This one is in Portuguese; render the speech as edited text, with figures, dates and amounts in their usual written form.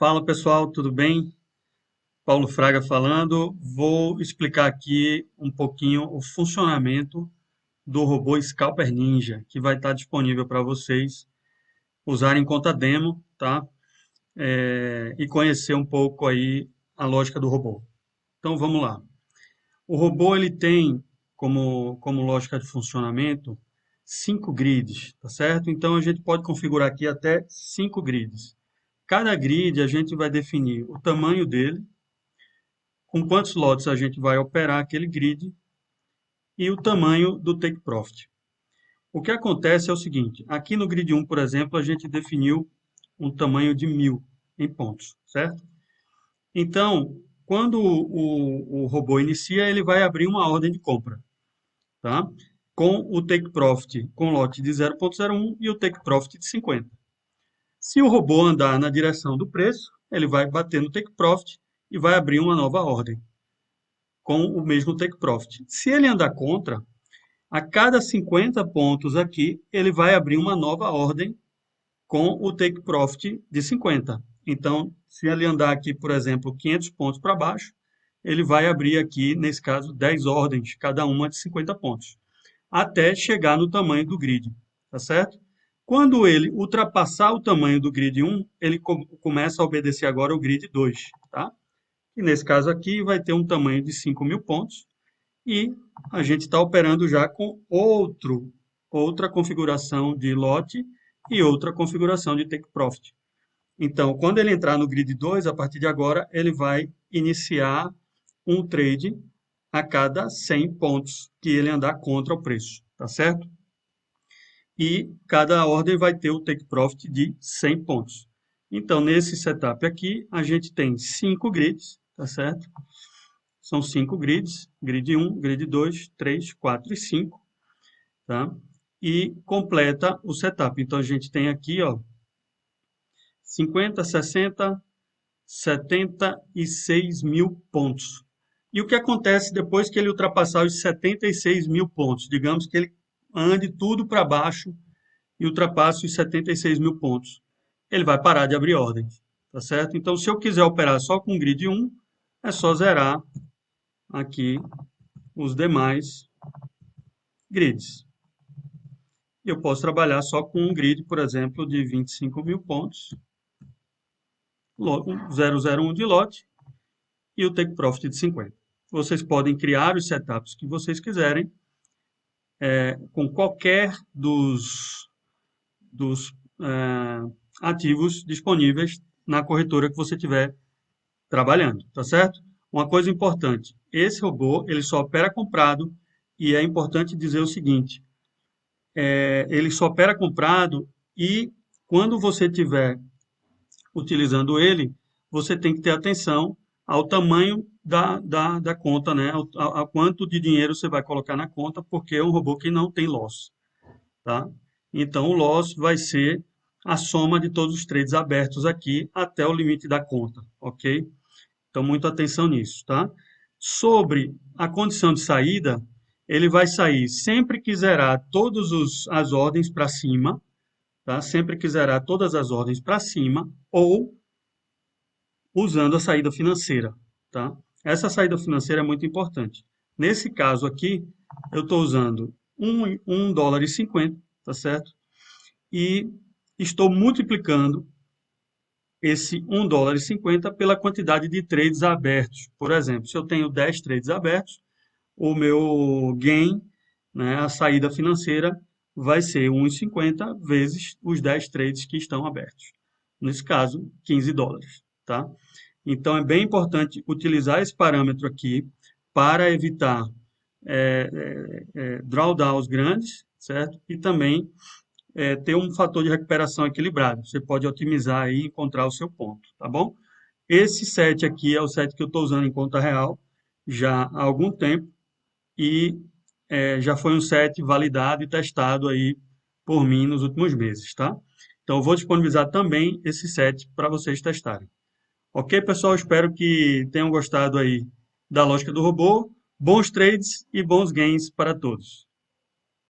Fala pessoal, tudo bem? Paulo Fraga falando. Vou explicar aqui um pouquinho o funcionamento do robô Scalper Ninja, que vai estar disponível para vocês usarem em conta demo, tá? E conhecer um pouco aí a lógica do robô. Então vamos lá. O robô ele tem como lógica de funcionamento 5 grids, tá certo? Então a gente pode configurar aqui até 5 grids. Cada grid a gente vai definir o tamanho dele, com quantos lotes a gente vai operar aquele grid e o tamanho do take profit. O que acontece é o seguinte, aqui no grid 1, por exemplo, a gente definiu um tamanho de 1000 em pontos, certo? Então, quando o robô inicia, ele vai abrir uma ordem de compra, tá? Com o take profit com lote de 0,01 e o take profit de 50. Se o robô andar na direção do preço, ele vai bater no take profit e vai abrir uma nova ordem com o mesmo take profit. Se ele andar contra, a cada 50 pontos aqui, ele vai abrir uma nova ordem com o take profit de 50. Então, se ele andar aqui, por exemplo, 500 pontos para baixo, ele vai abrir aqui, nesse caso, 10 ordens, cada uma de 50 pontos, até chegar no tamanho do grid, tá certo? Quando ele ultrapassar o tamanho do grid 1, ele começa a obedecer agora o grid 2, tá? E nesse caso aqui vai ter um tamanho de 5.000 pontos, e a gente está operando já com outra configuração de lote e outra configuração de take profit. Então, quando ele entrar no grid 2, a partir de agora, ele vai iniciar um trade a cada 100 pontos que ele andar contra o preço, tá certo? E cada ordem vai ter o take profit de 100 pontos. Então, nesse setup aqui, a gente tem 5 grids, tá certo? São 5 grids, grid 1, grid 2, 3, 4 e 5, tá? E completa o setup. Então, a gente tem aqui, ó, 50, 60, 76 mil pontos. E o que acontece depois que ele ultrapassar os 76 mil pontos? Digamos que ele ande tudo para baixo e ultrapasse os 76 mil pontos. Ele vai parar de abrir ordens, tá certo? Então, se eu quiser operar só com grid 1, é só zerar aqui os demais grids. Eu posso trabalhar só com um grid, por exemplo, de 25 mil pontos, 001 de lote e o take profit de 50. Vocês podem criar os setups que vocês quiserem com qualquer dos ativos disponíveis na corretora que você estiver trabalhando, tá certo? Uma coisa importante, esse robô ele só opera comprado e é importante dizer o seguinte, ele só opera comprado e quando você estiver utilizando ele, você tem que ter atenção ao tamanho da conta, né? A quanto de dinheiro você vai colocar na conta, porque é um robô que não tem loss, tá? Então, o loss vai ser a soma de todos os trades abertos aqui até o limite da conta, ok? Então, muita atenção nisso, tá? Sobre a condição de saída, ele vai sair sempre que zerar todas as ordens para cima, tá? Sempre que zerar todas as ordens para cima, ou usando a saída financeira, tá? Essa saída financeira é muito importante. Nesse caso aqui, eu estou usando um dólar e 50, tá certo? E estou multiplicando esse 1,50 pela quantidade de trades abertos. Por exemplo, se eu tenho 10 trades abertos, o meu gain, né, a saída financeira, vai ser 1,50 vezes os 10 trades que estão abertos. Nesse caso, 15 dólares, tá? Então, é bem importante utilizar esse parâmetro aqui para evitar drawdowns grandes, certo? E também ter um fator de recuperação equilibrado. Você pode otimizar aí e encontrar o seu ponto, tá bom? Esse set aqui é o set que eu estou usando em conta real já há algum tempo e já foi um set validado e testado aí por mim nos últimos meses, tá? Então, eu vou disponibilizar também esse set para vocês testarem. Ok, pessoal? Espero que tenham gostado aí da lógica do robô. Bons trades e bons gains para todos.